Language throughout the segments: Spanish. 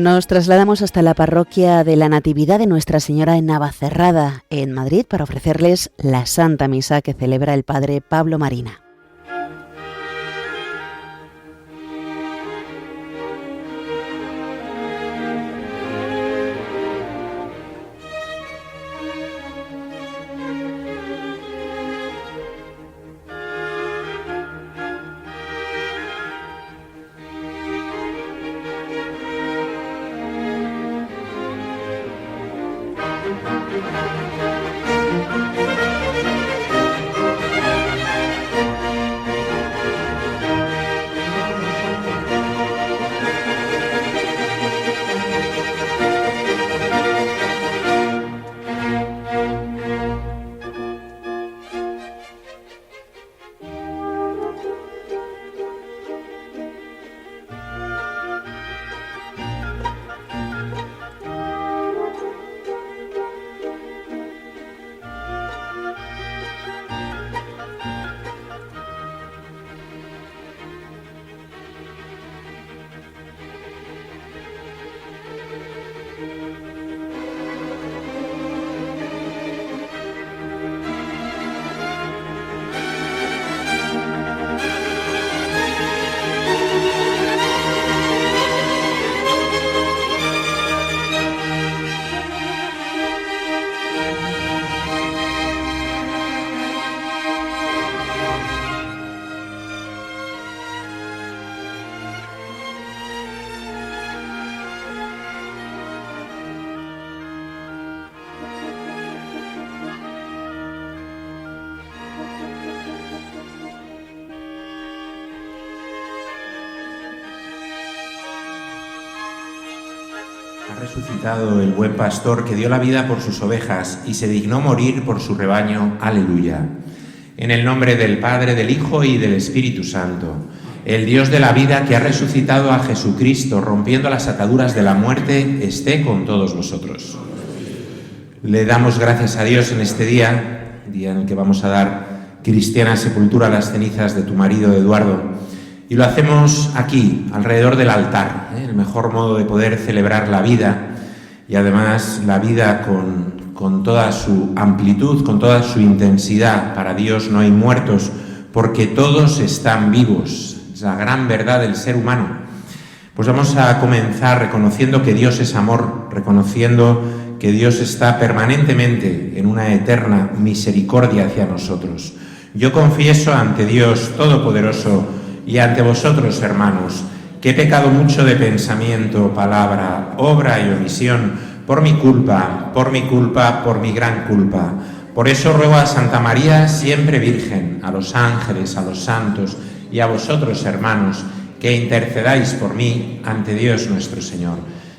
Nos trasladamos hasta la parroquia de la Natividad de Nuestra Señora en Navacerrada, en Madrid, para ofrecerles la Santa Misa que celebra el Padre Pablo Marina. Ha resucitado el buen pastor que dio la vida por sus ovejas y se dignó morir por su rebaño. Aleluya. En el nombre del Padre, del Hijo y del Espíritu Santo, el Dios de la vida que ha resucitado a Jesucristo, rompiendo las ataduras de la muerte, esté con todos vosotros. Le damos gracias a Dios en este día en el que vamos a dar cristiana sepultura a las cenizas de tu marido Eduardo. Y lo hacemos aquí, alrededor del altar, el mejor modo de poder celebrar la vida y además la vida con toda su amplitud, con toda su intensidad. Para Dios no hay muertos porque todos están vivos. Es la gran verdad del ser humano. Pues vamos a comenzar reconociendo que Dios es amor, reconociendo que Dios está permanentemente en una eterna misericordia hacia nosotros. Yo confieso ante Dios Todopoderoso y ante vosotros, hermanos, que he pecado mucho de pensamiento, palabra, obra y omisión, por mi culpa, por mi gran culpa. Por eso ruego a Santa María, siempre Virgen, a los ángeles, a los santos y a vosotros, hermanos, que intercedáis por mí ante Dios nuestro Señor.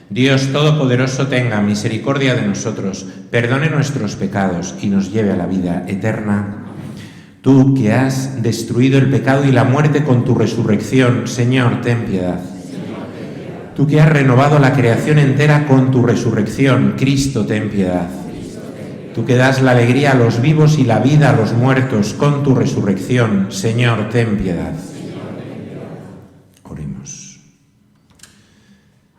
Dios Todopoderoso tenga misericordia de nosotros, perdone nuestros pecados y nos lleve a la vida eterna. Tú que has destruido el pecado y la muerte con tu resurrección, Señor, ten piedad. Tú que has renovado la creación entera con tu resurrección, Cristo, ten piedad. Tú que das la alegría a los vivos y la vida a los muertos con tu resurrección, Señor, ten piedad. Oremos.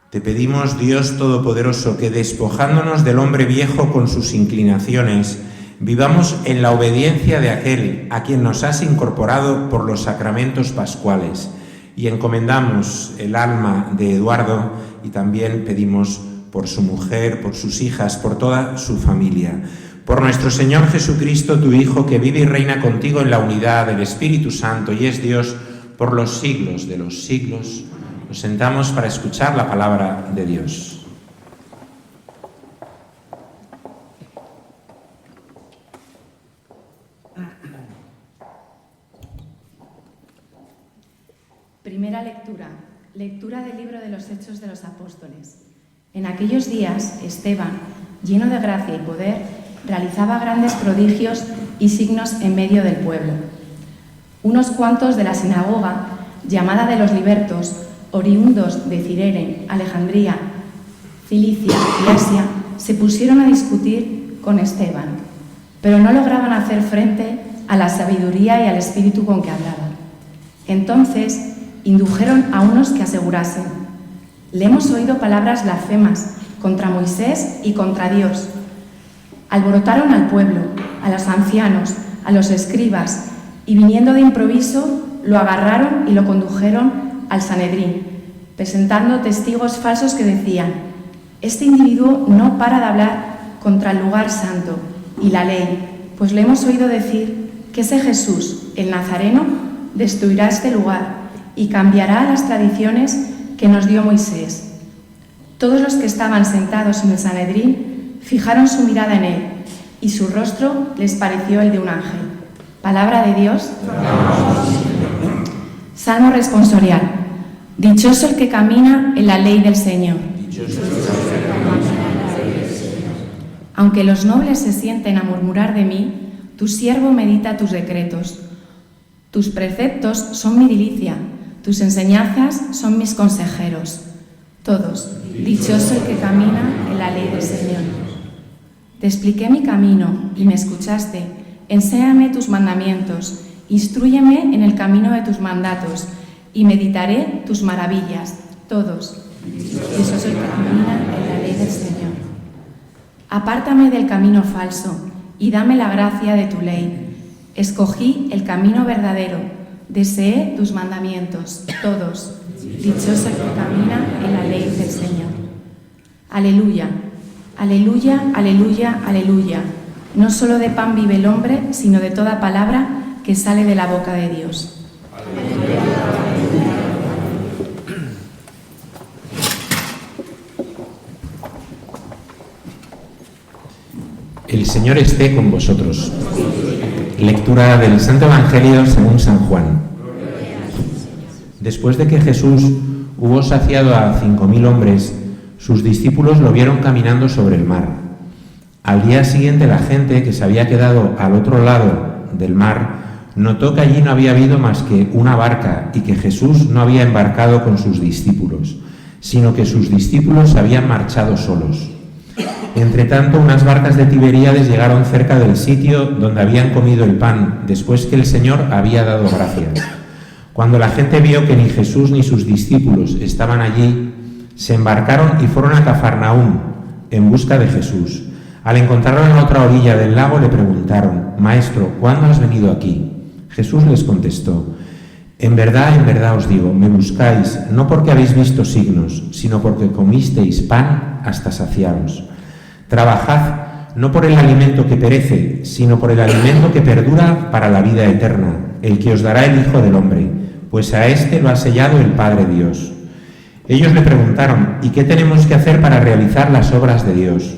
Te pedimos, Dios Todopoderoso, que despojándonos del hombre viejo con sus inclinaciones, vivamos en la obediencia de aquel a quien nos has incorporado por los sacramentos pascuales, y encomendamos el alma de Eduardo y también pedimos por su mujer, por sus hijas, por toda su familia. Por nuestro Señor Jesucristo, tu Hijo, que vive y reina contigo en la unidad del Espíritu Santo y es Dios por los siglos de los siglos. Nos sentamos para escuchar la palabra de Dios. Primera lectura. Lectura del libro de los Hechos de los Apóstoles. En aquellos días, Esteban, lleno de gracia y poder, realizaba grandes prodigios y signos en medio del pueblo. Unos cuantos de la sinagoga, llamada de los libertos, oriundos de Cirene, Alejandría, Cilicia y Asia, se pusieron a discutir con Esteban, pero no lograban hacer frente a la sabiduría y al espíritu con que hablaba. Entonces indujeron a unos que asegurasen: Le hemos oído palabras blasfemas contra Moisés y contra Dios. Alborotaron al pueblo, a los ancianos, a los escribas, y viniendo de improviso, lo agarraron y lo condujeron al Sanedrín, presentando testigos falsos que decían: este individuo no para de hablar contra el lugar santo y la ley, pues le hemos oído decir que ese Jesús, el Nazareno, destruirá este lugar y cambiará las tradiciones que nos dio Moisés. Todos los que estaban sentados en el Sanedrín fijaron su mirada en él, y su rostro les pareció el de un ángel. Palabra de Dios. Salmo responsorial. Dichoso el que camina en la ley del Señor. Aunque los nobles se sienten a murmurar de mí, tu siervo medita tus decretos. Tus preceptos son mi delicia, tus enseñanzas son mis consejeros. Todos, dichoso el que camina en la ley del Señor. Te expliqué mi camino y me escuchaste. Enséñame tus mandamientos, instrúyeme en el camino de tus mandatos y meditaré tus maravillas. Todos, dichoso el que camina en la ley del Señor. Apártame del camino falso y dame la gracia de tu ley. Escogí el camino verdadero, deseé tus mandamientos. Todos, dichoso el que camina en la ley del Señor. Aleluya, aleluya, aleluya, aleluya. No solo de pan vive el hombre, sino de toda palabra que sale de la boca de Dios. El Señor esté con vosotros. Lectura del Santo Evangelio según San Juan. Después de que Jesús hubo saciado a 5.000 hombres, sus discípulos lo vieron caminando sobre el mar. Al día siguiente, la gente que se había quedado al otro lado del mar notó que allí no había habido más que una barca y que Jesús no había embarcado con sus discípulos, sino que sus discípulos habían marchado solos. Entretanto, unas barcas de Tiberíades llegaron cerca del sitio donde habían comido el pan, después que el Señor había dado gracias. Cuando la gente vio que ni Jesús ni sus discípulos estaban allí, se embarcaron y fueron a Cafarnaúm en busca de Jesús. Al encontrarlo en la otra orilla del lago, le preguntaron: Maestro, ¿cuándo has venido aquí? Jesús les contestó: en verdad os digo, me buscáis no porque habéis visto signos, sino porque comisteis pan hasta saciaros. Trabajad no por el alimento que perece, sino por el alimento que perdura para la vida eterna, el que os dará el Hijo del Hombre, pues a éste lo ha sellado el Padre Dios. Ellos le preguntaron: ¿y qué tenemos que hacer para realizar las obras de Dios?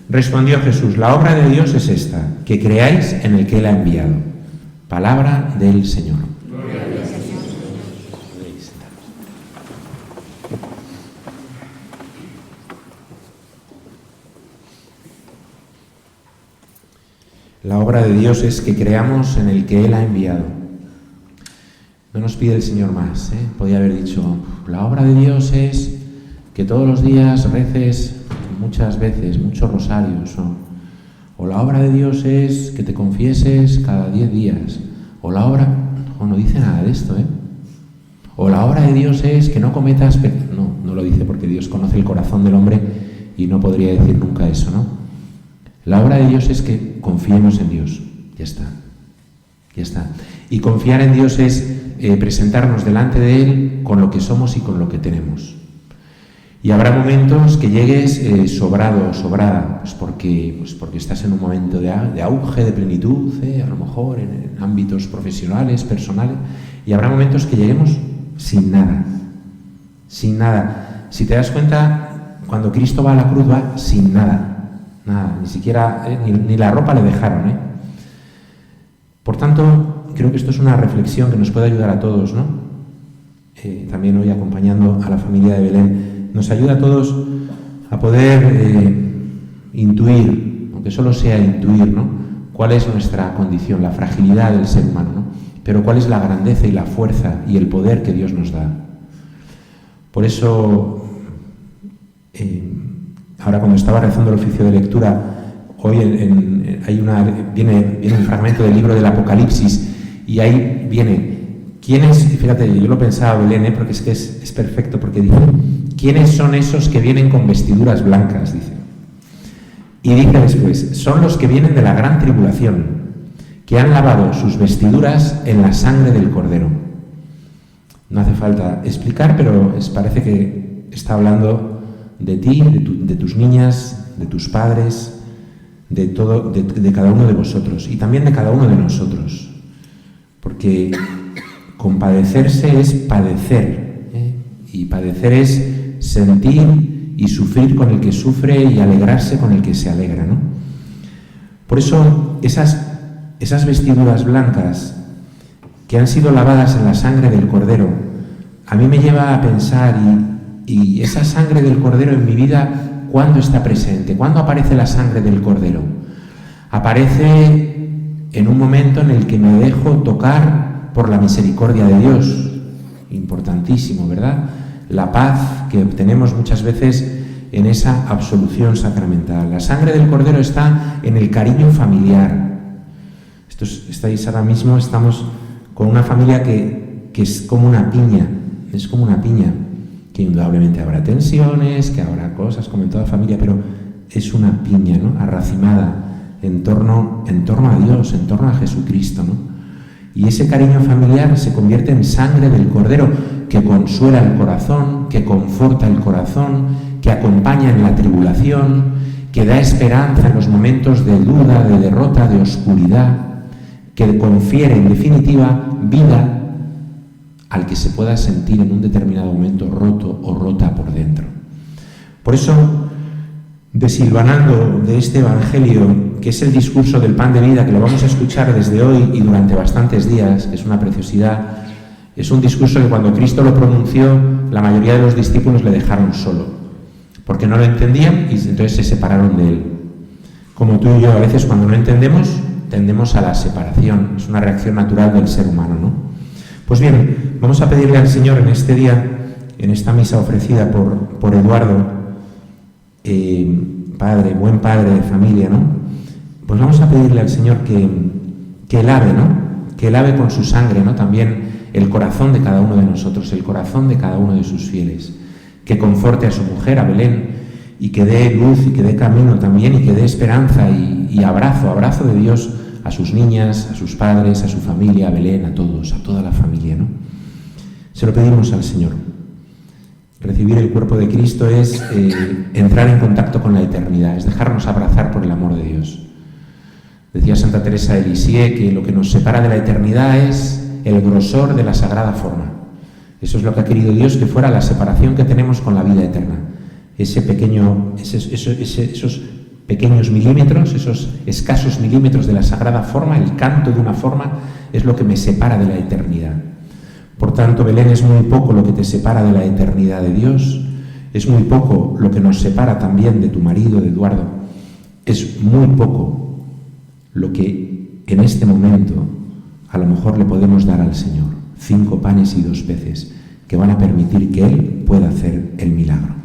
Respondió Jesús: la obra de Dios es esta, que creáis en el que Él ha enviado. Palabra del Señor. La obra de Dios es que creamos en el que Él ha enviado. No nos pide el Señor más, ¿eh? Podía haber dicho: la obra de Dios es que todos los días reces muchas veces, muchos rosarios, o la obra de Dios es que te confieses cada 10 días, o la obra... no dice nada de esto, ¿eh? O la obra de Dios es que no cometas... No lo dice, porque Dios conoce el corazón del hombre y no podría decir nunca eso, ¿no? La obra de Dios es que confiemos en Dios. Ya está. Y confiar en Dios es presentarnos delante de Él con lo que somos y con lo que tenemos. Y habrá momentos que llegues sobrado o sobrada, pues porque estás en un momento de auge, de plenitud, a lo mejor en ámbitos profesionales, personales, y habrá momentos que lleguemos sin nada. Si te das cuenta, cuando Cristo va a la cruz va sin nada, ni siquiera, ni la ropa le dejaron, Por tanto, creo que esto es una reflexión que nos puede ayudar a todos, ¿no? También hoy acompañando a la familia de Belén. Nos ayuda a todos a poder intuir, aunque solo sea intuir, ¿no?, cuál es nuestra condición, la fragilidad del ser humano, ¿no?, pero cuál es la grandeza y la fuerza y el poder que Dios nos da. Por eso, ahora cuando estaba rezando el oficio de lectura, hoy viene un fragmento del libro del Apocalipsis, y ahí viene: Fíjate, yo lo pensaba, Belén, porque es que es perfecto, porque dice, ¿quiénes son esos que vienen con vestiduras blancas? Dice. Y dice después, son los que vienen de la gran tribulación, que han lavado sus vestiduras en la sangre del Cordero. No hace falta explicar, pero parece que está hablando de ti, de tus niñas, de tus padres, de cada uno de vosotros y también de cada uno de nosotros. Porque compadecerse es padecer, y padecer es sentir y sufrir con el que sufre y alegrarse con el que se alegra, ¿no? Por eso esas vestiduras blancas que han sido lavadas en la sangre del Cordero, a mí me lleva a pensar, y esa sangre del Cordero en mi vida, ¿cuándo está presente? ¿Cuándo aparece la sangre del Cordero? Aparece en un momento en el que me dejo tocar por la misericordia de Dios. Importantísimo, ¿verdad? La paz que obtenemos muchas veces en esa absolución sacramental. La sangre del Cordero está en el cariño familiar. Estáis ahora mismo, estamos con una familia que es como una piña, que indudablemente habrá tensiones, que habrá cosas como en toda familia, pero es una piña, ¿no? Arracimada en torno a Dios, en torno a Jesucristo, ¿no? Y ese cariño familiar se convierte en sangre del Cordero, que consuela el corazón, que conforta el corazón, que acompaña en la tribulación, que da esperanza en los momentos de duda, de derrota, de oscuridad, que confiere en definitiva vida al que se pueda sentir en un determinado momento roto o rota por dentro. Por eso, desilvanando de este Evangelio, que es el discurso del pan de vida, que lo vamos a escuchar desde hoy y durante bastantes días, que es una preciosidad, es un discurso que cuando Cristo lo pronunció, la mayoría de los discípulos le dejaron solo, porque no lo entendían y entonces se separaron de él. Como tú y yo, a veces cuando no entendemos, tendemos a la separación, es una reacción natural del ser humano, ¿no? Pues bien, vamos a pedirle al Señor en este día, en esta misa ofrecida por Eduardo, buen padre de familia, ¿no? Pues vamos a pedirle al Señor que lave, ¿no? Que lave con su sangre, ¿no? También el corazón de cada uno de nosotros, el corazón de cada uno de sus fieles, que conforte a su mujer, a Belén, y que dé luz y que dé camino también, y que dé esperanza y abrazo de Dios a sus niñas, a sus padres, a su familia, a Belén, a todos, a toda la familia, ¿no? Se lo pedimos al Señor. Recibir el cuerpo de Cristo es entrar en contacto con la eternidad, es dejarnos abrazar por el amor de Dios. Decía Santa Teresa de Lisieux que lo que nos separa de la eternidad es el grosor de la sagrada forma. Eso es lo que ha querido Dios que fuera la separación que tenemos con la vida eterna. Esos pequeños milímetros, esos escasos milímetros de la sagrada forma, el canto de una forma, es lo que me separa de la eternidad. Por tanto, Belén, es muy poco lo que te separa de la eternidad de Dios, es muy poco lo que nos separa también de tu marido, de Eduardo, es muy poco lo que en este momento a lo mejor le podemos dar al Señor, 5 panes y 2 peces, que van a permitir que Él pueda hacer el milagro.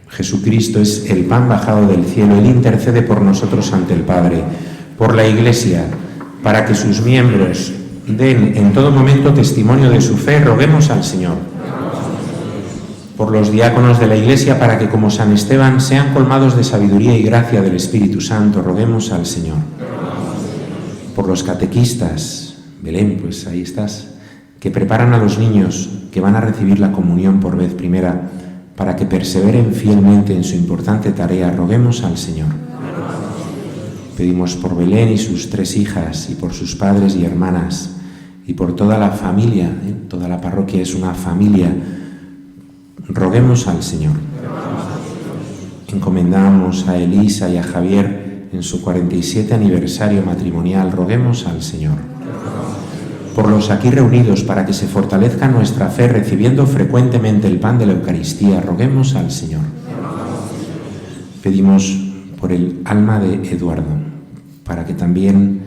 Jesucristo es el pan bajado del cielo. Él intercede por nosotros ante el Padre, por la Iglesia, para que sus miembros den en todo momento testimonio de su fe. Roguemos al Señor. Por los diáconos de la Iglesia, para que como San Esteban sean colmados de sabiduría y gracia del Espíritu Santo. Roguemos al Señor. Por los catequistas, Belén, pues ahí estás, que preparan a los niños que van a recibir la comunión por vez primera, para que perseveren fielmente en su importante tarea. Roguemos al Señor. Pedimos por Belén y sus 3 hijas, y por sus padres y hermanas, y por toda la familia, toda la parroquia es una familia. Roguemos al Señor. Encomendamos a Elisa y a Javier en su 47 aniversario matrimonial. Roguemos al Señor. Por los aquí reunidos, para que se fortalezca nuestra fe recibiendo frecuentemente el pan de la Eucaristía, roguemos al Señor. Pedimos por el alma de Eduardo, para que también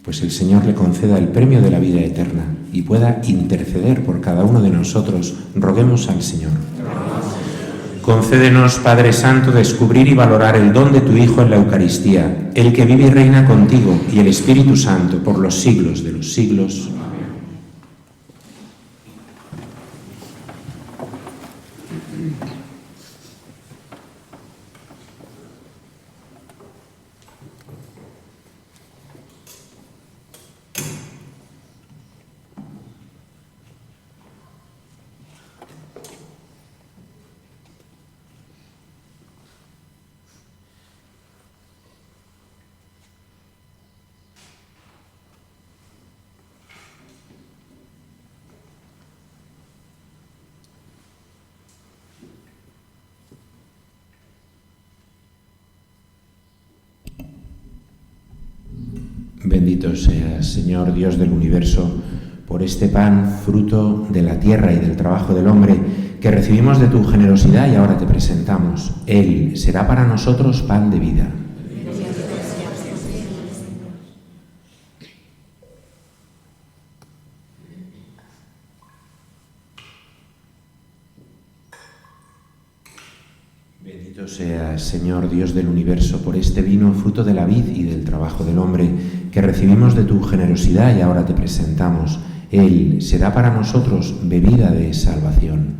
pues el Señor le conceda el premio de la vida eterna y pueda interceder por cada uno de nosotros. Roguemos al Señor. Concédenos, Padre Santo, descubrir y valorar el don de tu Hijo en la Eucaristía, el que vive y reina contigo y el Espíritu Santo por los siglos de los siglos. Bendito seas, Señor Dios del universo, por este pan, fruto de la tierra y del trabajo del hombre, que recibimos de tu generosidad y ahora te presentamos. Él será para nosotros pan de vida. Bendito seas, Señor Dios del universo, por este vino, fruto de la vid y del trabajo del hombre, que recibimos de tu generosidad y ahora te presentamos. Él será para nosotros bebida de salvación.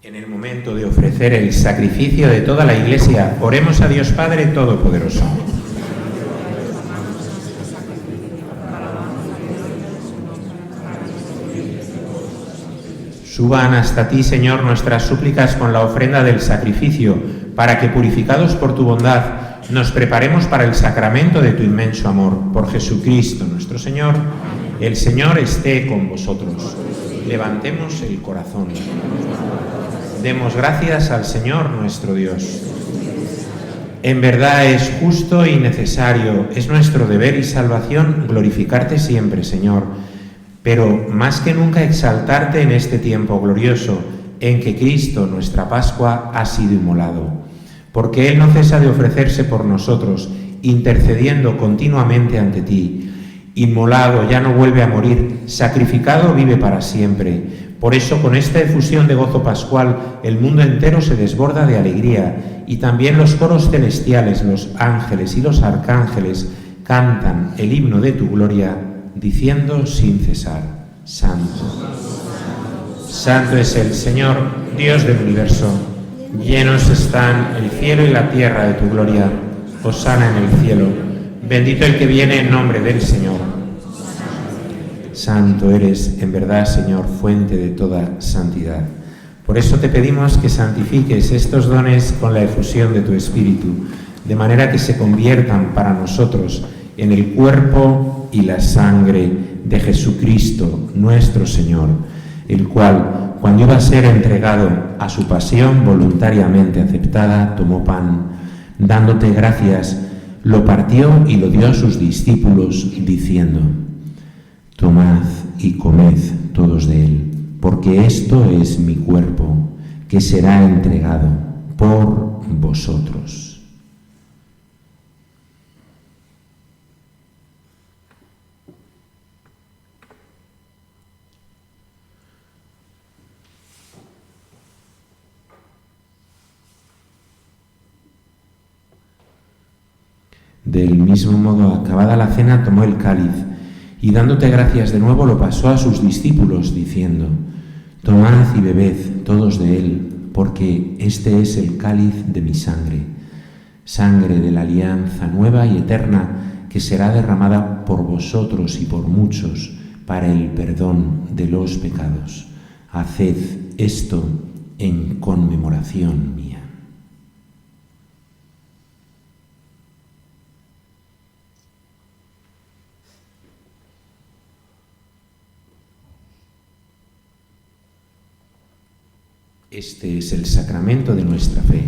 En el momento de ofrecer el sacrificio de toda la Iglesia, oremos a Dios Padre Todopoderoso. Suban hasta ti, Señor, nuestras súplicas con la ofrenda del sacrificio, para que, purificados por tu bondad, nos preparemos para el sacramento de tu inmenso amor. Por Jesucristo nuestro Señor. El Señor esté con vosotros. Levantemos el corazón. Demos gracias al Señor nuestro Dios. En verdad es justo y necesario, es nuestro deber y salvación glorificarte siempre, Señor, pero más que nunca exaltarte en este tiempo glorioso en que Cristo, nuestra Pascua, ha sido inmolado, porque Él no cesa de ofrecerse por nosotros, intercediendo continuamente ante ti. Inmolado, ya no vuelve a morir, sacrificado, vive para siempre. Por eso, con esta efusión de gozo pascual, el mundo entero se desborda de alegría, y también los coros celestiales, los ángeles y los arcángeles cantan el himno de tu gloria, diciendo sin cesar: Santo, Santo es el Señor, Dios del universo. Llenos están el cielo y la tierra de tu gloria. Hosana en el cielo. Bendito el que viene en nombre del Señor. Santo eres, en verdad, Señor, fuente de toda santidad. Por eso te pedimos que santifiques estos dones con la efusión de tu Espíritu, de manera que se conviertan para nosotros en el cuerpo y la sangre de Jesucristo, nuestro Señor, el cual, cuando iba a ser entregado a su pasión voluntariamente aceptada, tomó pan, dándote gracias, lo partió y lo dio a sus discípulos, diciendo: Tomad y comed todos de él, porque esto es mi cuerpo, que será entregado por vosotros. Del mismo modo, acabada la cena, tomó el cáliz y, dándote gracias de nuevo, lo pasó a sus discípulos, diciendo: Tomad y bebed todos de él, porque este es el cáliz de mi sangre, sangre de la alianza nueva y eterna, que será derramada por vosotros y por muchos para el perdón de los pecados. Haced esto en conmemoración mía. Este es el sacramento de nuestra fe.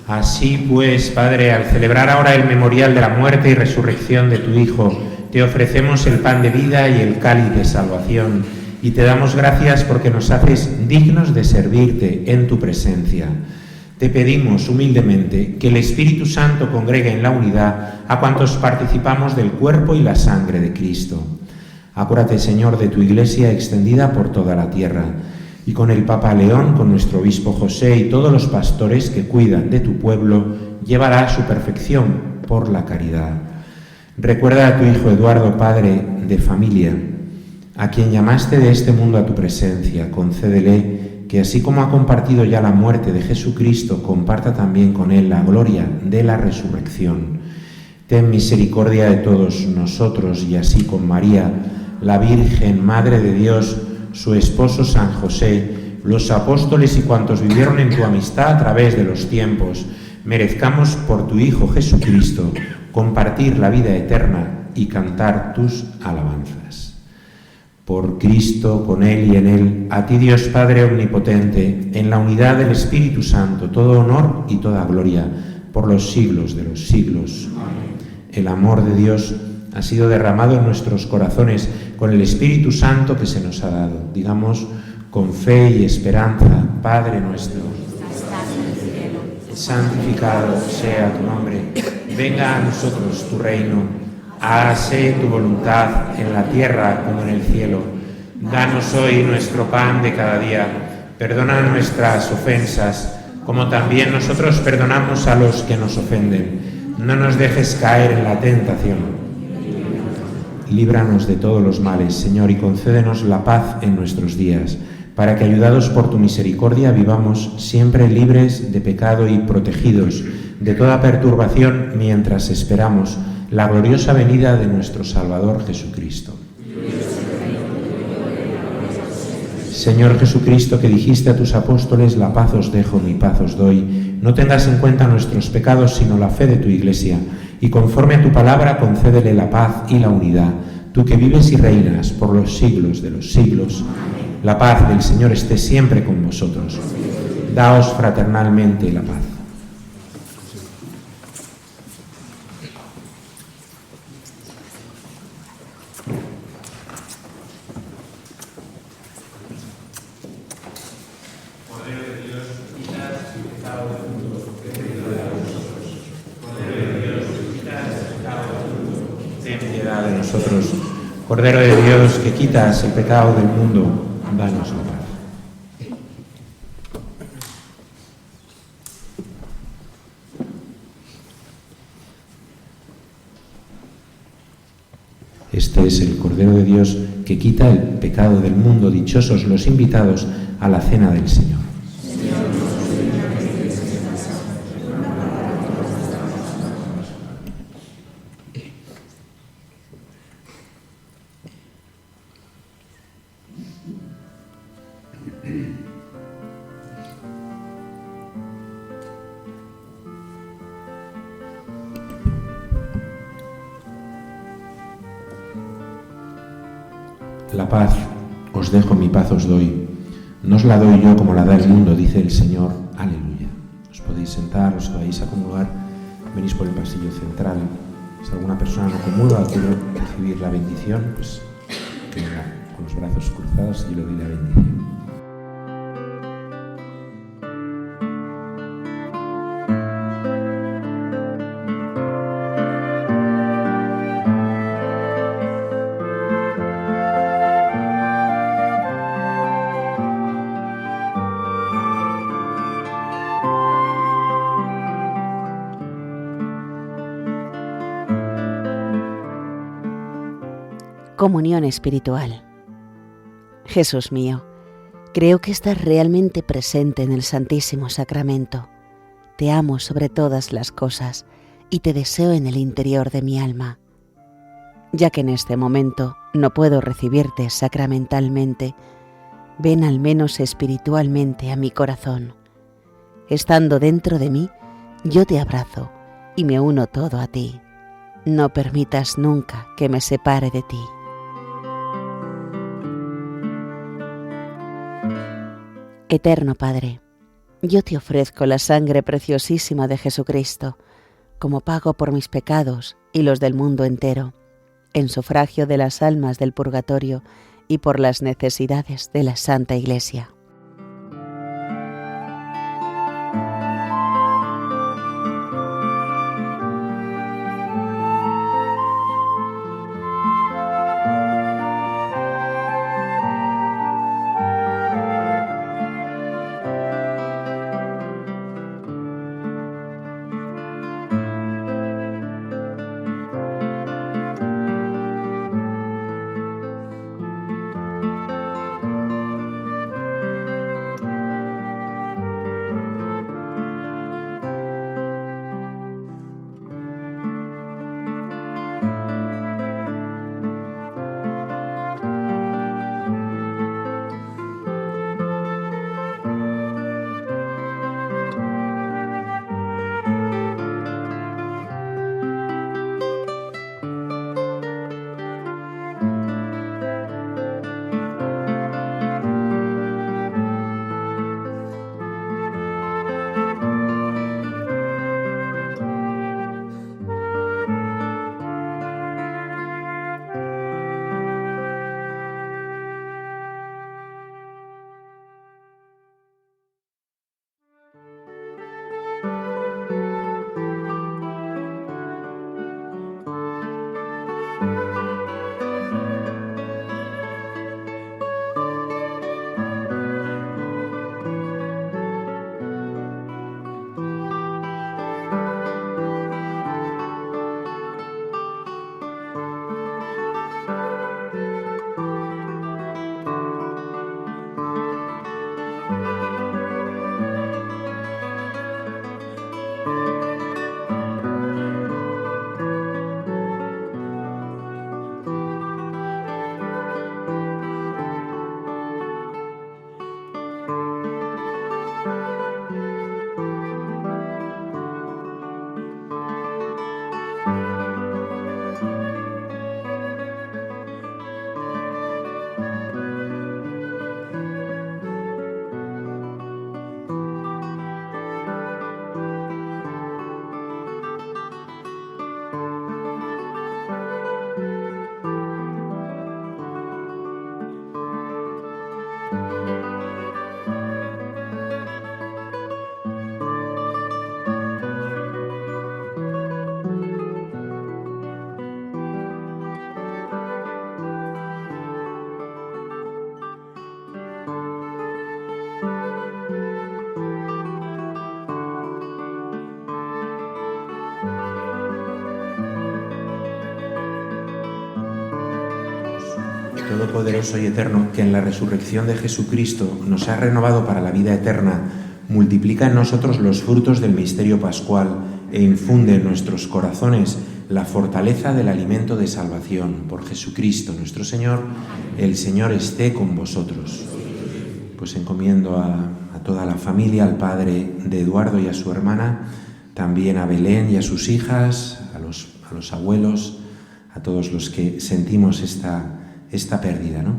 Así pues, Padre, al celebrar ahora el memorial de la muerte y resurrección de tu Hijo, te ofrecemos el pan de vida y el cáliz de salvación, y te damos gracias porque nos haces dignos de servirte en tu presencia. Te pedimos humildemente que el Espíritu Santo congregue en la unidad a cuantos participamos del cuerpo y la sangre de Cristo. Acuérdate, Señor, de tu Iglesia extendida por toda la tierra, y con el Papa León, con nuestro obispo José y todos los pastores que cuidan de tu pueblo, llévala a su perfección por la caridad. Recuerda a tu hijo Eduardo, padre de familia, a quien llamaste de este mundo a tu presencia. Concédele que, así como ha compartido ya la muerte de Jesucristo, comparta también con él la gloria de la resurrección. Ten misericordia de todos nosotros, y así con María, la Virgen, Madre de Dios, su esposo San José, los apóstoles y cuantos vivieron en tu amistad a través de los tiempos, merezcamos por tu Hijo Jesucristo compartir la vida eterna y cantar tus alabanzas. Por Cristo, con Él y en Él, a ti Dios Padre Omnipotente, en la unidad del Espíritu Santo, todo honor y toda gloria, por los siglos de los siglos. Amén. El amor de Dios ha sido derramado en nuestros corazones con el Espíritu Santo que se nos ha dado. Digamos con fe y esperanza: Padre nuestro, que estás en el cielo, santificado sea tu nombre. Venga a nosotros tu reino. Hágase tu voluntad en la tierra como en el cielo. Danos hoy nuestro pan de cada día. Perdona nuestras ofensas, como también nosotros perdonamos a los que nos ofenden. No nos dejes caer en la tentación. Líbranos de todos los males, Señor, y concédenos la paz en nuestros días, para que, ayudados por tu misericordia, vivamos siempre libres de pecado y protegidos de toda perturbación, mientras esperamos la gloriosa venida de nuestro Salvador Jesucristo. Señor Jesucristo, que dijiste a tus apóstoles: la paz os dejo, mi paz os doy, no tengas en cuenta nuestros pecados, sino la fe de tu Iglesia, y conforme a tu palabra concédele la paz y la unidad, tú que vives y reinas por los siglos de los siglos. La paz del Señor esté siempre con vosotros. Daos fraternalmente la paz. Cordero de Dios, que quitas el pecado del mundo, danos la paz. Este es el Cordero de Dios que quita el pecado del mundo. Dichosos los invitados a la cena del Señor. La paz os dejo, mi paz os doy. No os la doy yo como la da el mundo, dice el Señor. Aleluya. Os podéis sentar, os vais a comulgar. Venís por el pasillo central. Si alguna persona no comulga o quiere recibir la bendición, pues que venga con los brazos cruzados y le doy la bendición. Comunión espiritual. Jesús mío, creo que estás realmente presente en el Santísimo Sacramento. Te amo sobre todas las cosas y te deseo en el interior de mi alma. Ya que en este momento no puedo recibirte sacramentalmente, ven al menos espiritualmente a mi corazón. Estando dentro de mí, yo te abrazo y me uno todo a ti. No permitas nunca que me separe de ti. Eterno Padre, Yo te ofrezco la sangre preciosísima de Jesucristo, como pago por mis pecados y los del mundo entero, en sufragio de las almas del purgatorio y por las necesidades de la Santa Iglesia. Todopoderoso y eterno, que en la resurrección de Jesucristo nos ha renovado para la vida eterna, multiplica en nosotros los frutos del misterio pascual e infunde en nuestros corazones la fortaleza del alimento de salvación. Por Jesucristo nuestro Señor, el Señor esté con vosotros. Pues encomiendo a toda la familia, al padre de Eduardo y a su hermana, también a Belén y a sus hijas, a los abuelos, a todos los que sentimos esta pérdida, ¿no?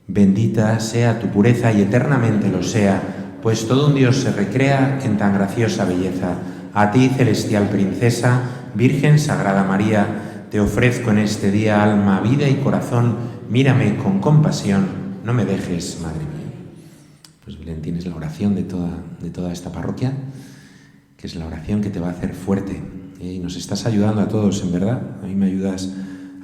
Bendita sea tu pureza y eternamente lo sea, pues todo un Dios se recrea en tan graciosa belleza. A ti, celestial princesa, Virgen Sagrada María, te ofrezco en este día alma, vida y corazón. Mírame con compasión, no me dejes, Madre mía. Pues Belén, tienes la oración de toda esta parroquia, que es la oración que te va a hacer fuerte. Y nos estás ayudando a todos, en verdad. A mí me ayudas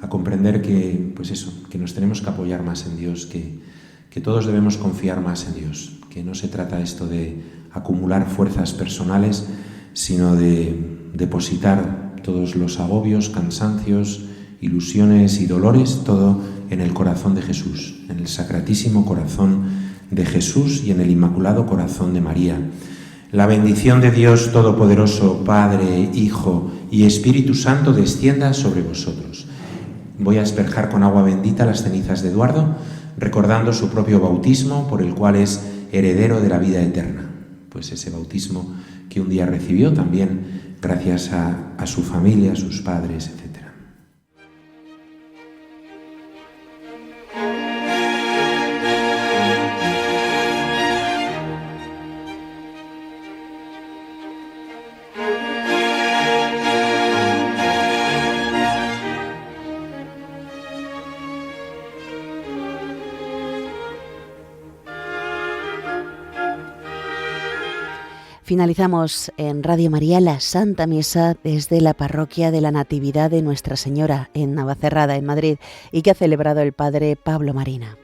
a comprender que, pues eso, que nos tenemos que apoyar más en Dios, que todos debemos confiar más en Dios, que no se trata esto de acumular fuerzas personales, sino de depositar todos los agobios, cansancios, ilusiones y dolores, todo en el corazón de Jesús, en el sacratísimo corazón de Jesús y en el inmaculado corazón de María. La bendición de Dios Todopoderoso, Padre, Hijo y Espíritu Santo descienda sobre vosotros. Voy a asperjar con agua bendita las cenizas de Eduardo, recordando su propio bautismo, por el cual es heredero de la vida eterna. Pues ese bautismo que un día recibió también gracias a su familia, a sus padres, etc. Finalizamos en Radio María la Santa Misa desde la parroquia de la Natividad de Nuestra Señora en Navacerrada, en Madrid, y que ha celebrado el Padre Pablo Marina.